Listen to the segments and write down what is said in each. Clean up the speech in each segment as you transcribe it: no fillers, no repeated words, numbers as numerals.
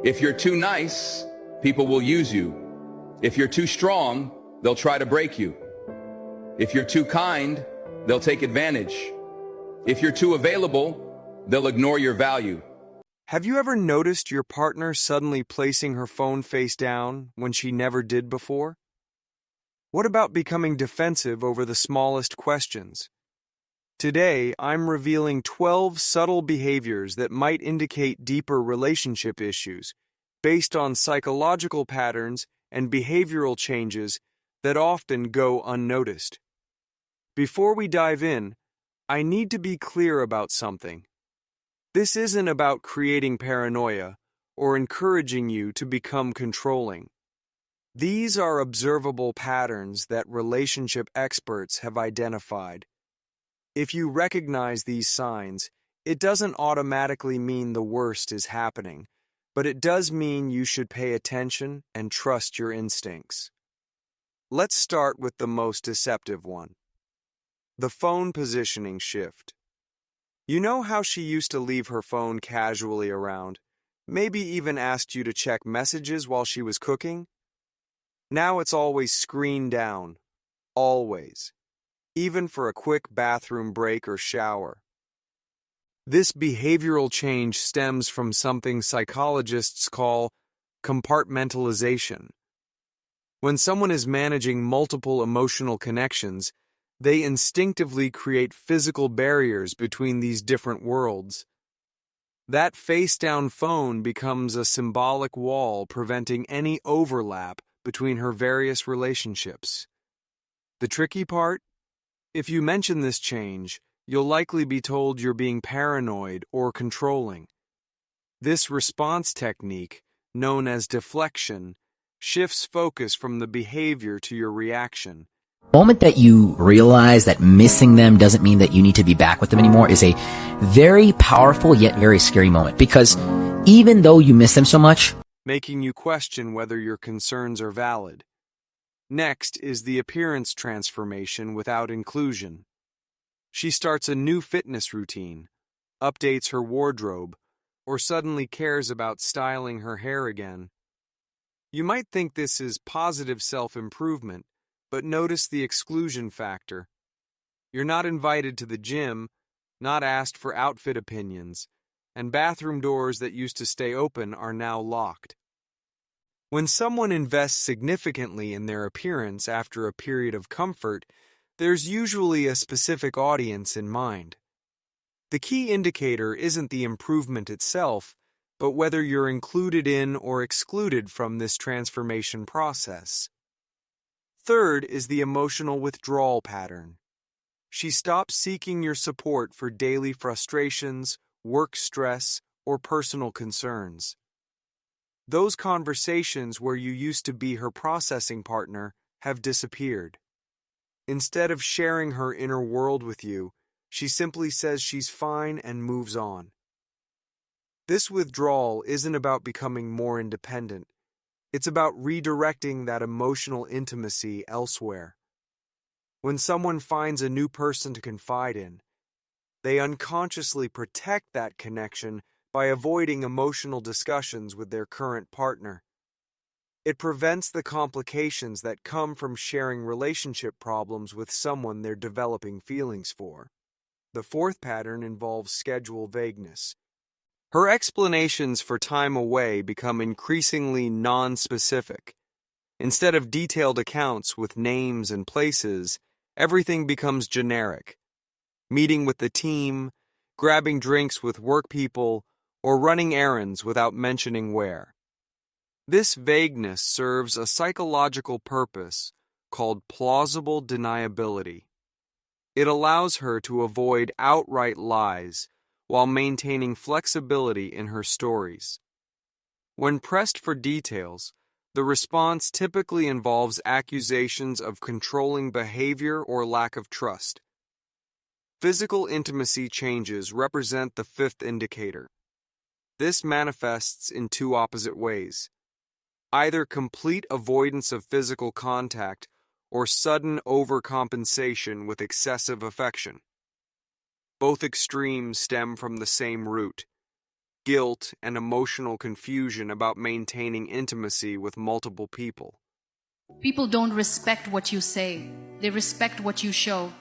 If you're too nice, people will use you. If you're too strong, they'll try to break you. If you're too kind, they'll take advantage. If you're too available, they'll ignore your value. Have you ever noticed your partner suddenly placing her phone face down when she never did before? What about becoming defensive over the smallest questions? Today, I'm revealing 12 subtle behaviors that might indicate deeper relationship issues based on psychological patterns and behavioral changes that often go unnoticed. Before we dive in, I need to be clear about something. This isn't about creating paranoia or encouraging you to become controlling. These are observable patterns that relationship experts have identified. If you recognize these signs, it doesn't automatically mean the worst is happening, but it does mean you should pay attention and trust your instincts. Let's start with the most deceptive one. The phone positioning shift. You know how she used to leave her phone casually around, maybe even asked you to check messages while she was cooking? Now it's always screen down. Always. Even for a quick bathroom break or shower. This behavioral change stems from something psychologists call compartmentalization. When someone is managing multiple emotional connections, they instinctively create physical barriers between these different worlds. That face-down phone becomes a symbolic wall preventing any overlap between her various relationships. The tricky part? If you mention this change, you'll likely be told you're being paranoid or controlling. This response technique, known as deflection, shifts focus from the behavior to your reaction. The moment that you realize that missing them doesn't mean that you need to be back with them anymore is a very powerful yet very scary moment, because even though you miss them so much, making you question whether your concerns are valid. Next is the appearance transformation without inclusion. She starts a new fitness routine, updates her wardrobe, or suddenly cares about styling her hair again. You might think this is positive self-improvement, but notice the exclusion factor. You're not invited to the gym, not asked for outfit opinions, and bathroom doors that used to stay open are now locked. When someone invests significantly in their appearance after a period of comfort, there's usually a specific audience in mind. The key indicator isn't the improvement itself, but whether you're included in or excluded from this transformation process. Third is the emotional withdrawal pattern. She stops seeking your support for daily frustrations, work stress, or personal concerns. Those conversations where you used to be her processing partner have disappeared. Instead of sharing her inner world with you, she simply says she's fine and moves on. This withdrawal isn't about becoming more independent. It's about redirecting that emotional intimacy elsewhere. When someone finds a new person to confide in, they unconsciously protect that connection by avoiding emotional discussions with their current partner. It prevents the complications that come from sharing relationship problems with someone they're developing feelings for. The fourth pattern involves schedule vagueness. Her explanations for time away become increasingly non-specific. Instead of detailed accounts with names and places, everything becomes generic. Meeting with the team, grabbing drinks with work people, or running errands without mentioning where. This vagueness serves a psychological purpose called plausible deniability. It allows her to avoid outright lies while maintaining flexibility in her stories. When pressed for details, the response typically involves accusations of controlling behavior or lack of trust. Physical intimacy changes represent the fifth indicator. This manifests in two opposite ways: either complete avoidance of physical contact or sudden overcompensation with excessive affection. Both extremes stem from the same root: guilt, and emotional confusion about maintaining intimacy with multiple people. People don't respect what you say, they respect what you show.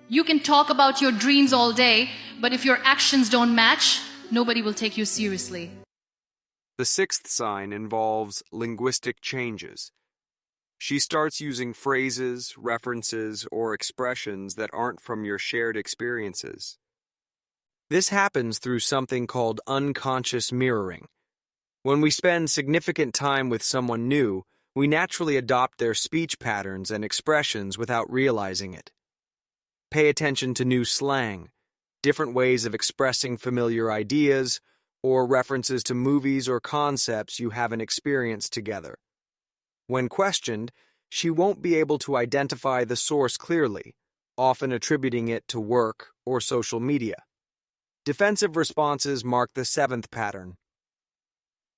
You can talk about your dreams all day, but if your actions don't match, nobody will take you seriously. The sixth sign involves linguistic changes. She starts using phrases, references, or expressions that aren't from your shared experiences. This happens through something called unconscious mirroring. When we spend significant time with someone new, we naturally adopt their speech patterns and expressions without realizing it. Pay attention to new slang, different ways of expressing familiar ideas, or references to movies or concepts you haven't experienced together. When questioned, she won't be able to identify the source clearly, often attributing it to work or social media. Defensive responses mark the seventh pattern.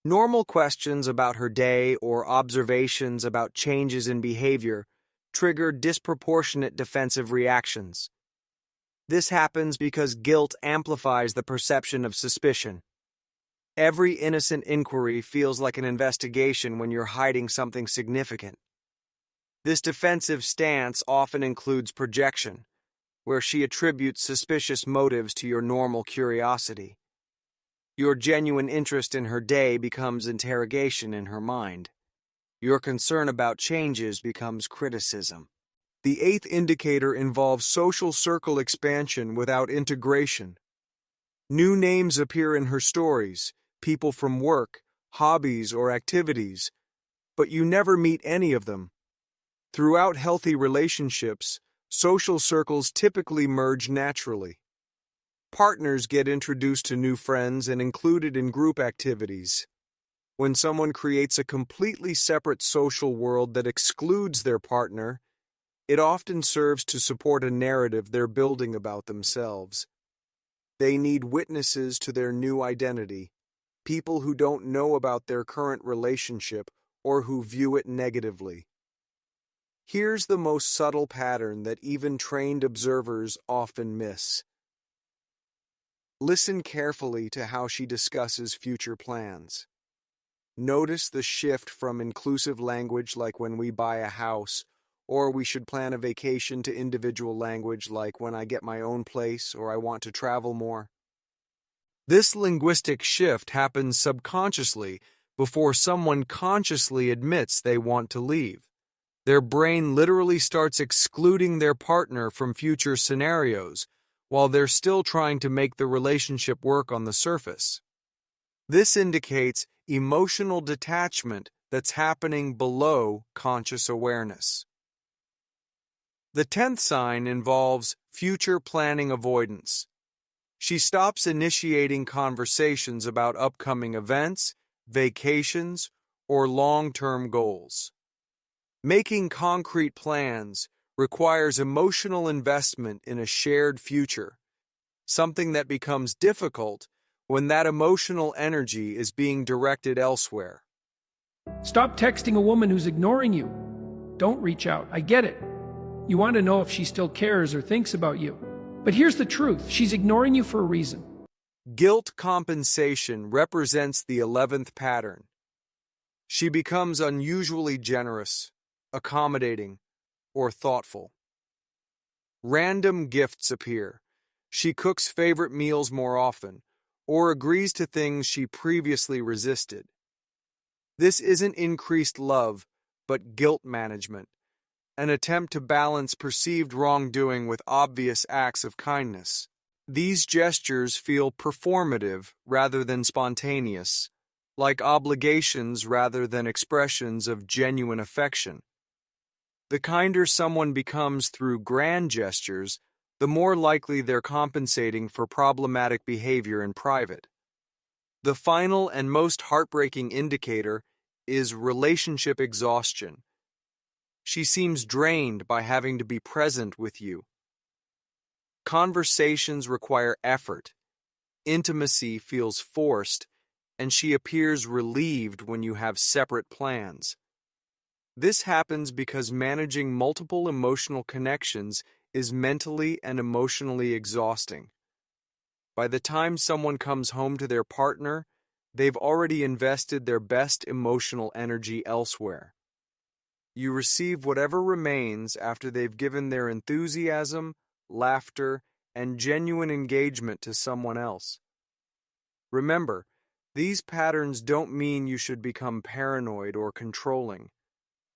Normal questions about her day or observations about changes in behavior trigger disproportionate defensive reactions. This happens because guilt amplifies the perception of suspicion. Every innocent inquiry feels like an investigation when you're hiding something significant. This defensive stance often includes projection, where she attributes suspicious motives to your normal curiosity. Your genuine interest in her day becomes interrogation in her mind. Your concern about changes becomes criticism. The eighth indicator involves social circle expansion without integration. New names appear in her stories, people from work, hobbies, or activities, but you never meet any of them. Throughout healthy relationships, social circles typically merge naturally. Partners get introduced to new friends and included in group activities. When someone creates a completely separate social world that excludes their partner, it often serves to support a narrative they're building about themselves. They need witnesses to their new identity, people who don't know about their current relationship or who view it negatively. Here's the most subtle pattern that even trained observers often miss. Listen carefully to how she discusses future plans. Notice the shift from inclusive language like when we buy a house, or we should plan a vacation, to individual language like when I get my own place or I want to travel more. This linguistic shift happens subconsciously before someone consciously admits they want to leave. Their brain literally starts excluding their partner from future scenarios while they're still trying to make the relationship work on the surface. This indicates emotional detachment that's happening below conscious awareness. The 10th sign involves future planning avoidance. She stops initiating conversations about upcoming events, vacations, or long-term goals. Making concrete plans requires emotional investment in a shared future, something that becomes difficult when that emotional energy is being directed elsewhere. Stop texting a woman who's ignoring you. Don't reach out. I get it. You want to know if she still cares or thinks about you. But here's the truth. She's ignoring you for a reason. Guilt compensation represents the 11th pattern. She becomes unusually generous, accommodating, or thoughtful. Random gifts appear. She cooks favorite meals more often, or agrees to things she previously resisted. This isn't increased love, but guilt management, an attempt to balance perceived wrongdoing with obvious acts of kindness. These gestures feel performative rather than spontaneous, like obligations rather than expressions of genuine affection. The kinder someone becomes through grand gestures, the more likely they're compensating for problematic behavior in private. The final and most heartbreaking indicator is relationship exhaustion. She seems drained by having to be present with you. Conversations require effort. Intimacy feels forced, and she appears relieved when you have separate plans. This happens because managing multiple emotional connections is mentally and emotionally exhausting. By the time someone comes home to their partner, they've already invested their best emotional energy elsewhere. You receive whatever remains after they've given their enthusiasm, laughter, and genuine engagement to someone else. Remember, these patterns don't mean you should become paranoid or controlling.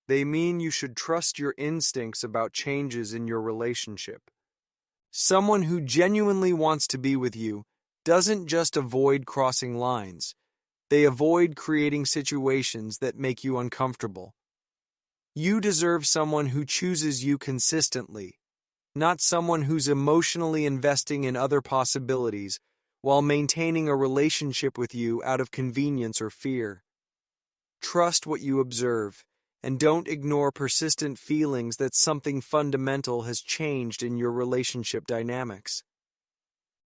They mean you should trust your instincts about changes in your relationship. Someone who genuinely wants to be with you doesn't just avoid crossing lines. They avoid creating situations that make you uncomfortable. You deserve someone who chooses you consistently, not someone who's emotionally investing in other possibilities while maintaining a relationship with you out of convenience or fear. Trust what you observe, and don't ignore persistent feelings that something fundamental has changed in your relationship dynamics.